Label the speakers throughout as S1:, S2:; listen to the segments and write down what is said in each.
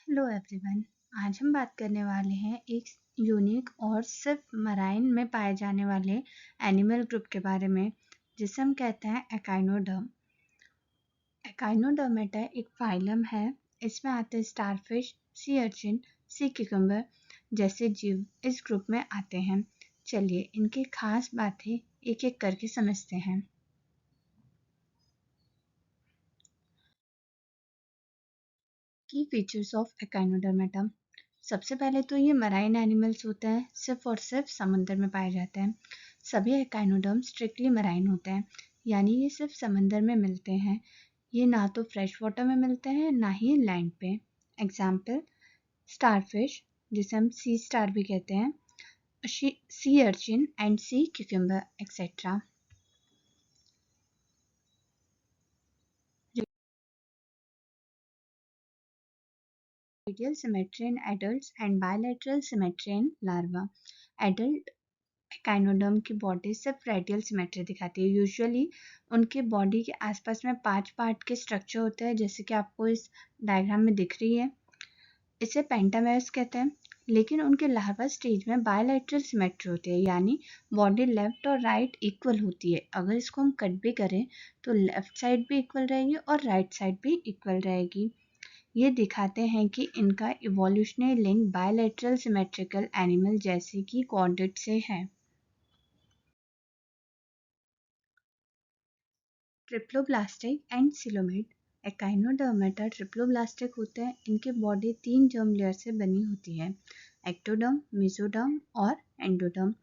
S1: Hello everyone. आज हम बात करने वाले हैं एक यूनिक और सिर्फ मराइन में पाए जाने वाले एनिमल ग्रुप के बारे में, जिसे हम कहते हैं एकाइनोडर्म। एकाइनोडर्मेटा एक फाइलम है। इसमें आते हैं स्टारफिश, सी अर्चिन, सी क्यूकम्बर जैसे जीव इस ग्रुप में आते हैं। चलिए इनकी खास बातें एक एक करके समझते हैं। की फीचर्स ऑफ एकाइनोडर्मेटा। सबसे पहले तो ये मराइन एनिमल्स होते हैं, सिर्फ और सिर्फ समुद्र में पाए जाते हैं। सभी एकाइनोडर्म स्ट्रिक्टली मराइन होते हैं, यानी ये सिर्फ समंदर में मिलते हैं। ये ना तो फ्रेश वाटर में मिलते हैं ना ही लैंड पे। एग्जाम्पल स्टारफिश, जिसे हम सी स्टार भी कहते हैं, sea urchin and sea cucumber etcetera. Radial symmetry in adults and bilateral symmetry in larva. Adult echinoderm की बॉडी सिर्फ रेडियल सिमेट्री दिखाती है। यूजुअली उनके बॉडी के आसपास में 5 पार्ट के स्ट्रक्चर होते हैं, जैसे कि आपको इस डायग्राम में दिख रही है। इसे पेंटामेरस कहते हैं। लेकिन उनके लार्वा स्टेज में बायलैटरल सिमेट्री होती है, यानी बॉडी लेफ्ट और राइट इक्वल होती है। अगर इसको हम कट भी करें तो लेफ्ट साइड भी इक्वल रहेगी और राइट साइड भी इक्वल रहेगी। ये दिखाते हैं कि इनका evolutionary link bilateral symmetrical animal जैसे कि कॉर्डेट से है। Triploblastic and coelomate. Echinodermata triploblastic होते हैं। इनकी बॉडी 3 जर्म लेयर से बनी होती है, एक्टोडर्म, मेसोडर्म और एंडोडर्म।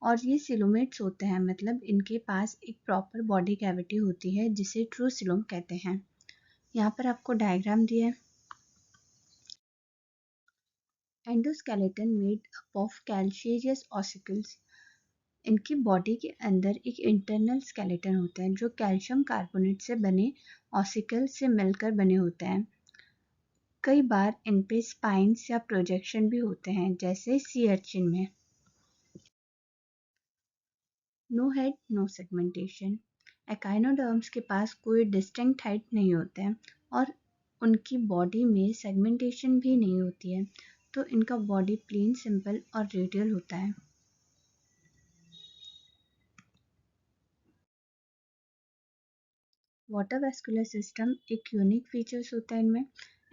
S1: और ये सिलोमेट्स होते हैं, मतलब इनके पास एक प्रॉपर बॉडी कैविटी होती है जिसे ट्रू सिलोम कहते हैं। यहाँ पर आपको डायग्राम दिया है। Endoskeleton made up of calcareous ossicles. इनकी बॉडी के अंदर एक इंटरनल स्केलेटन होता है जो कैल्शियम कार्बोनेट से बने ऑसिकल से मिलकर बने होते हैं। कई बार इन पे स्पाइन्स या प्रोजेक्शन भी होते हैं, जैसे सी अर्चिन में। No head no segmentation. Echinoderms के पास कोई डिस्टिंक्ट हेड नहीं होते हैं और उनकी बॉडी में सेगमेंटेशन भी नहीं होती है, तो इनका बॉडी प्लेन, सिंपल और रेडियल होता है। वाटर वेस्कुलर सिस्टम एक यूनिक फीचर्स होता है इनमें।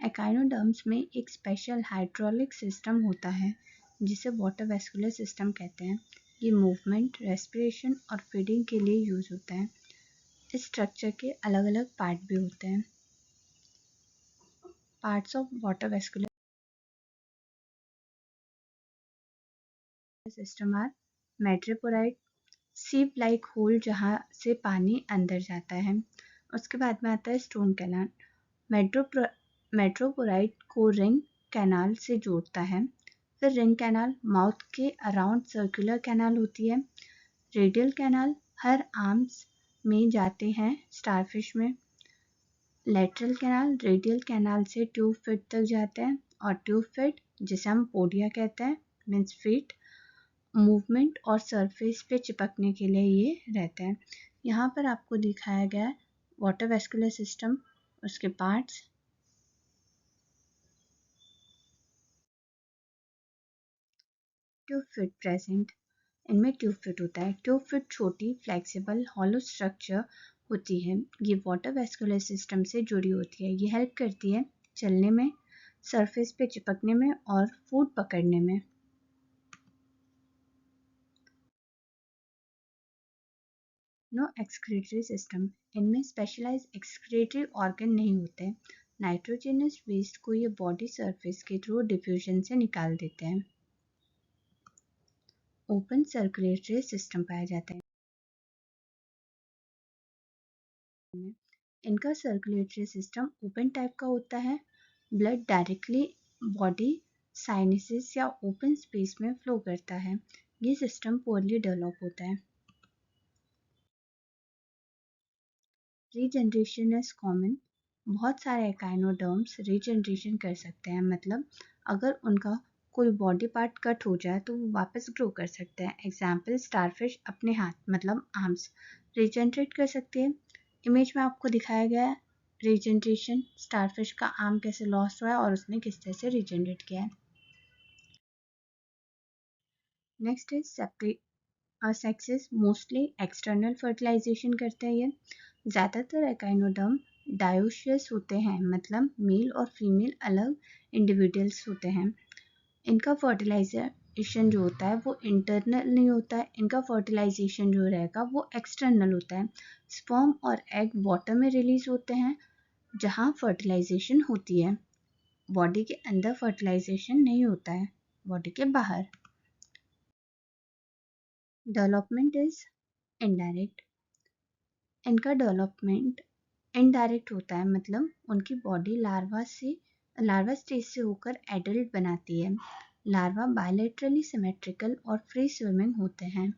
S1: एकाइनोडर्म्स में एक स्पेशल हाइड्रोलिक सिस्टम होता है जिसे वाटर वेस्कुलर सिस्टम कहते हैं। ये मूवमेंट, रेस्पिरेशन और फीडिंग के लिए यूज होता है। इस स्ट्रक्चर के अलग अलग पार्ट भी होते हैं। Parts of water vascular system are madreporite, sieve like whole जहाँ से पानी अंदर जाता है। उसके बाद में आता है स्टोन कैनाल। मेट्रोपोराइट को रिंग कैनाल से जोड़ता है। फिर रिंग कैनाल माउथ के अराउंड सर्कुलर कैनाल होती है। रेडियल कैनाल हर आर्म्स में जाते हैं स्टारफिश में। लेटरल कैनाल रेडियल कैनाल से ट्यूब फिट तक जाते हैं, और ट्यूब फिट, जिसे हम पोडिया कहते हैं, मीन्स फीट, मूवमेंट और सरफेस पे चिपकने के लिए ये रहते हैं। यहाँ पर आपको दिखाया गया है वाटर वेस्कुलर सिस्टम, उसके पार्ट्स। Tube fit present. इनमें ट्यूब फिट होता है। ट्यूब फिट छोटी, फ्लेक्सिबल, हॉलो स्ट्रक्चर होती है। ये वाटर वेस्कुलर सिस्टम से जुड़ी होती है। ये हेल्प करती है चलने में, सरफेस पे चिपकने में और फूड पकड़ने में। No excretory system. इनमें स्पेशलाइज एक्सक्रीटरी ऑर्गन नहीं होते। नाइट्रोजनस वेस्ट को ये बॉडी सरफेस के थ्रू डिफ्यूजन से निकाल देते हैं। ओपन सर्कुलेटरी सिस्टम पाया जाता है। इनका सर्कुलेटरी सिस्टम ओपन टाइप का होता है। ब्लड डायरेक्टली बॉडी साइनसेस या ओपन स्पेस में फ्लो करता है। ये सिस्टम पोरली डेवलप होता है। Regeneration is common. बहुत सारे एकाइनोडर्म्स रीजनरेशन कर सकते हैं, मतलब अगर उनका कोई बॉडी पार्ट कट हो जाए तो वो वापस ग्रो कर सकते हैं। एग्जाम्पल स्टारफिश अपने हाथ, मतलब आर्म्स रीजनरेट कर सकती है। इमेज में आपको दिखाया गया है रीजनरेशन, स्टारफिश का आर्म कैसे लॉस्ट हुआ है और उसने किस तरह से रीजनरेट किया है। Next is sexes, mostly external fertilization करते हैं ये। ज़्यादातर एकाइनोडर्म डायोशियस होते हैं, मतलब मेल और फीमेल अलग इंडिविजुअल्स होते हैं। इनका फर्टिलाइजेशन जो होता है वो इंटरनल नहीं होता है, इनका फर्टिलाइजेशन जो रहेगा वो एक्सटर्नल होता है। स्पर्म और एग वाटर में रिलीज होते हैं जहाँ फर्टिलाइजेशन होती है। बॉडी के अंदर फर्टिलाइजेशन नहीं होता है, बॉडी के बाहर। Development is indirect. इनका डेवलपमेंट इनडायरेक्ट होता है, मतलब उनकी बॉडी लार्वा स्टेज से होकर एडल्ट बनाती है। लार्वा बायलेटरली सिमेट्रिकल और फ्री स्विमिंग होते हैं।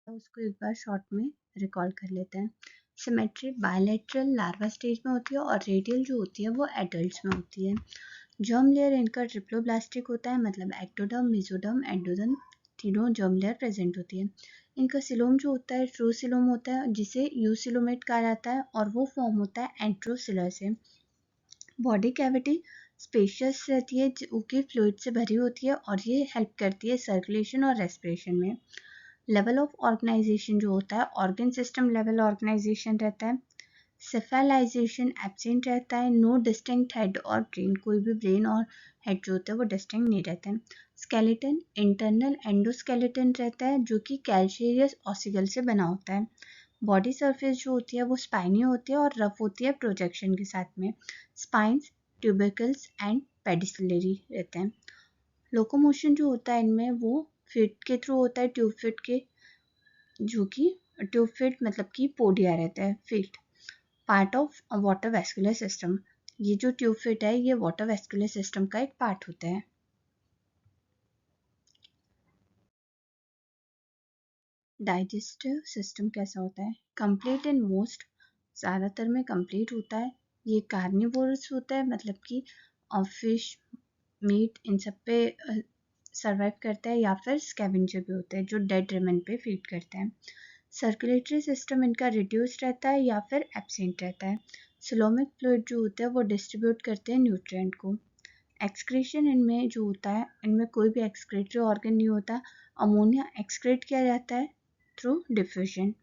S1: तो उसको एक बार शॉर्ट में रिकॉल कर लेते हैं। सिमेट्री बायलेटरल लार्वा स्टेज में होती है और रेडियल जो होती है वो एडल्ट्स में होती है। जर्म लेयर इनका ट्रिप्लोब्लास्टिक होता है, मतलब एक्टोडर्म, मेसोडर्म, एंडोडर्म तीनों जर्म लेयर प्रेजेंट होती है। इनका सिलोम जो होता है ट्रू सिलोम होता है, जिसे यूसिलोमेट कहा जाता है, और वो फॉर्म होता है एंट्रोसिलर से। बॉडी कैविटी स्पेशियस रहती है, जो कि फ्लूइड से भरी होती है, और ये हेल्प करती है सर्कुलेशन और रेस्पिरेशन में। लेवल ऑफ ऑर्गेनाइजेशन जो होता है ऑर्गन सिस्टम लेवल ऑर्गेनाइजेशन रहता है। सेफेलाइजेशन एब्सेंट रहता है। नो डिस्टिंक्ट हेड और ब्रेन, कोई भी ब्रेन और हेड जो होता है वो डिस्टिंक्ट नहीं रहते हैं। स्केलेटन इंटरनल एंडोस्केलेटन रहता है, जो कि कैल्शियस ऑसिकल से बना होता है। बॉडी सरफेस जो होती है वो स्पाइनी होती है और रफ होती है प्रोजेक्शन के साथ में। स्पाइंस, ट्यूबिकल्स एंड पेडिसिलरी रहते हैं। लोकोमोशन जो होता है इनमें वो फिट के थ्रू होता है, ट्यूब फिट के, जो कि ट्यूब फिट मतलब कि पोडिया रहता है, fit part of water vascular system. ये जो ट्यूब फिट है ये वाटर वेस्कुलर सिस्टम का एक पार्ट होता है। डाइजेस्टिव सिस्टम कैसा होता है? कंप्लीट इन मोस्ट, ज़्यादातर में कंप्लीट होता है। ये कार्निवोरस होता है, मतलब कि फिश, मीट, इन सब पे सर्वाइव करता है, या फिर स्कैवेंजर भी होता है जो डेड रेमन पे फीड करते हैं। सर्कुलेटरी सिस्टम इनका रिड्यूस्ड रहता है या फिर एब्सेंट रहता है। सिलोमिक फ्लूइड जो होता है वो डिस्ट्रीब्यूट करते हैं न्यूट्रिएंट को। एक्सक्रीशन इनमें जो होता है, इनमें कोई भी एक्सक्रेटरी ऑर्गन नहीं होता। अमोनिया एक्सक्रेट किया जाता है थ्रू डिफ्यूजन।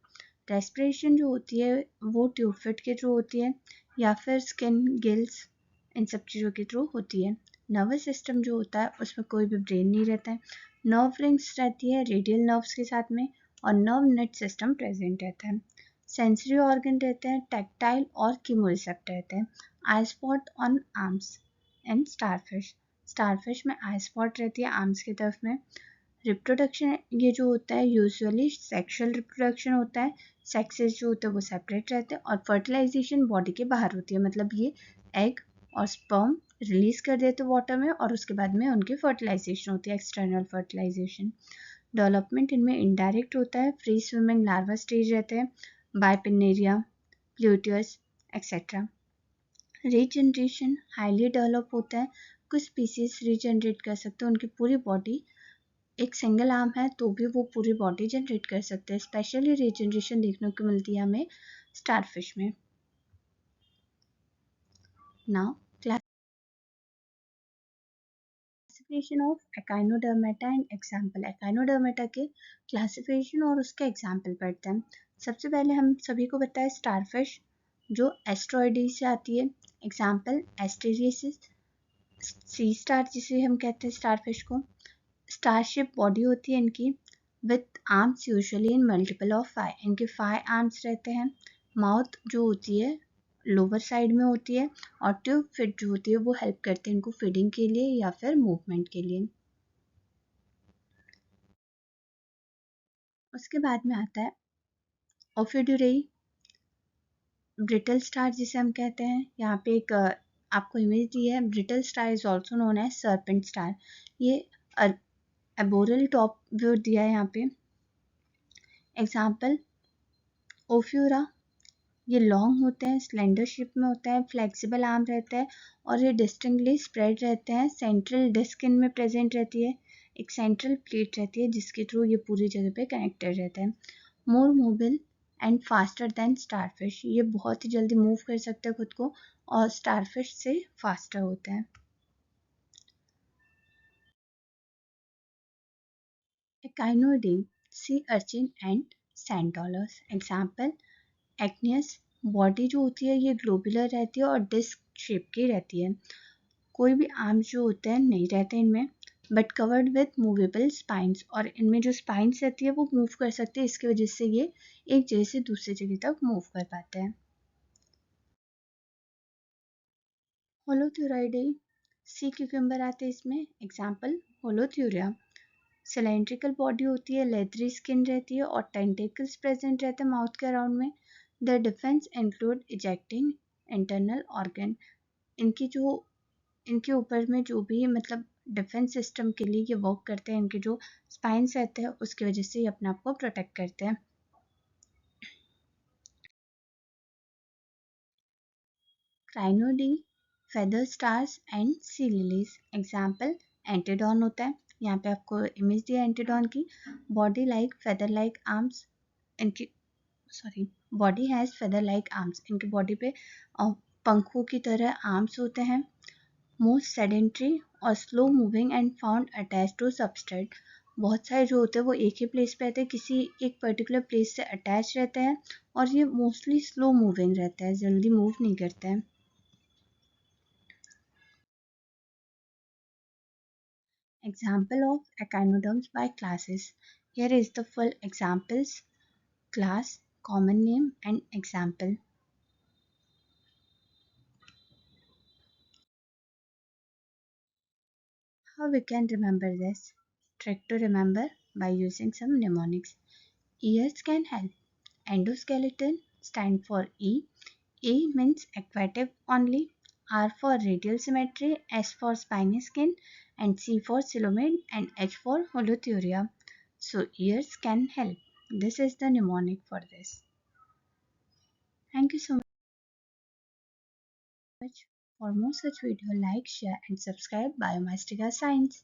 S1: रेस्पिरेशन जो होती है वो ट्यूब फिट के थ्रू होती है या फिर स्किन, गिल्स, इन सब चीज़ों के थ्रू होती है। नर्वस सिस्टम जो होता है उसमें कोई भी ब्रेन नहीं रहता है। नर्व रिंग्स रहती है रेडियल नर्व्स के साथ में, और नर्व नेट सिस्टम प्रेजेंट रहता है। सेंसरी ऑर्गन रहते हैं टैक्टाइल और कीमोरिसेप्टर रहते हैं। Eye spot on arms and starfish, starfish में आई स्पॉट रहती है आर्म्स की तरफ में। रिप्रोडक्शन ये जो होता है यूजुअली सेक्सुअल रिप्रोडक्शन होता है। सेक्सेस जो होते हैं वो सेपरेट रहते हैं, और फर्टिलाइजेशन बॉडी के बाहर होती है, मतलब ये एग और स्पर्म रिलीज कर देते हैं वाटर में, और उसके बाद में उनकी फर्टिलाइजेशन होती है, एक्सटर्नल फर्टिलाइजेशन। डेवलपमेंट इनमें इनडायरेक्ट होता है। फ्री स्विमिंग लार्वा स्टेज रहते हैं, बायपिनेरिया, प्लूटियस एक्सेट्रा। रीजनरेशन हाईली डेवलप होता है। कुछ स्पीसीज रीजनरेट कर सकते हैं, उनकी पूरी बॉडी, एक सिंगल आर्म है तो भी वो पूरी बॉडी जनरेट कर सकते हैं। स्पेशली रीजनरेशन देखने को मिलती है हमें स्टारफिश में। Now classification of echinodermata and example. Echinodermata के क्लासिफिकेशन और उसके एग्जाम्पल पढ़ते हैं। सबसे पहले हम सभी को बताएं स्टारफिश जो एस्ट्रॉयडी से आती है। एग्जाम्पल एस्टेरियसिस, सी स्टार जिसे हम कहते हैं स्टारफिश को। स्टारशिप बॉडी होती है इनकी, with arms usually in multiple of 5, इनके 5 आर्म्स रहते हैं। माउथ जो होती है लोअर साइड में होती है, और ट्यूब फिट जो होती है वो हेल्प करते हैं इनको फीडिंग के लिए या फिर मूवमेंट के लिए। उसके बाद में आता है ओफिड्यूरेई, ब्रिटल स्टार जिसे हम कहते हैं। यहाँ पे एक आपको इमेज दी है। Brittle star is also known as serpent star. ये एबोरल टॉप व्यू दिया है यहाँ पे। एग्जाम्पल ओफ्यूरा, ये लॉन्ग होते हैं, स्लेंडर शेप में होता है, फ्लेक्सिबल आर्म रहता है, और ये डिस्टिंक्टली स्प्रेड रहते हैं। सेंट्रल डिस्क इनमें प्रेजेंट रहती है। एक सेंट्रल प्लेट रहती है जिसके थ्रू ये पूरी जगह पे कनेक्टेड रहता है। More mobile and faster than starfish, ये बहुत ही जल्दी मूव कर सकता है खुद को और स्टारफिश से फास्टर होता है। Echinoidea, sea urchin and sand dollars. Example, echinus, body जो होती है ये ग्लोबुलर रहती है और डिस्क शेप की रहती है। कोई भी आर्म्स जो होते हैं नहीं रहते इनमें, but covered with movable spines, और इनमें जो स्पाइंस रहती है वो मूव कर सकती है, इसकी वजह से ये एक जगह से दूसरी जगह तक मूव कर पाते हैं। होलोथ्योराइडे, सी क्यूकम्बर आते हैं इसमें। एग्जाम्पल, होलोथ्यूरिया, सिलेंड्रिकल बॉडी होती है, लेदरी स्किन रहती है और टेंटेकल्स प्रेजेंट रहते हैं माउथ के अराउंड में। The defence include ejecting internal organ, इनकी जो इनके ऊपर में जो भी मतलब डिफेंस सिस्टम के लिए ये वर्क करते हैं, इनके जो स्पाइंस रहते हैं उसकी वजह से ये अपने आप को प्रोटेक्ट करते हैं। Crinoidea, feather stars and sea lilies. Example, antedon होता है, यहाँ पे आपको इमेज दिया एंटीडॉन की। Body like feather like arms, इनकी sorry body has feather like arms, इनकी बॉडी पे पंखों की तरह आर्म्स होते हैं। मोस्ट सेडेंट्री और slow moving and found attach to substrate, बहुत सारे जो होते हैं वो एक ही प्लेस पे रहते हैं, किसी एक पर्टिकुलर प्लेस से अटैच रहते हैं, और ये मोस्टली स्लो मूविंग रहता है, जल्दी मूव नहीं करते हैं। Example of echinoderms by classes. Here is the full examples: class, common name, and example. How we can remember this? Trick to remember by using some mnemonics. Ears can help. Endoskeleton stand for E. A means aquatic only. R for radial symmetry, S for spiny skin, and C for coelomid, and H for holothuria. So ears can help. This is the mnemonic for this. Thank you so much. For more such video, like, share and subscribe Biomastica Science.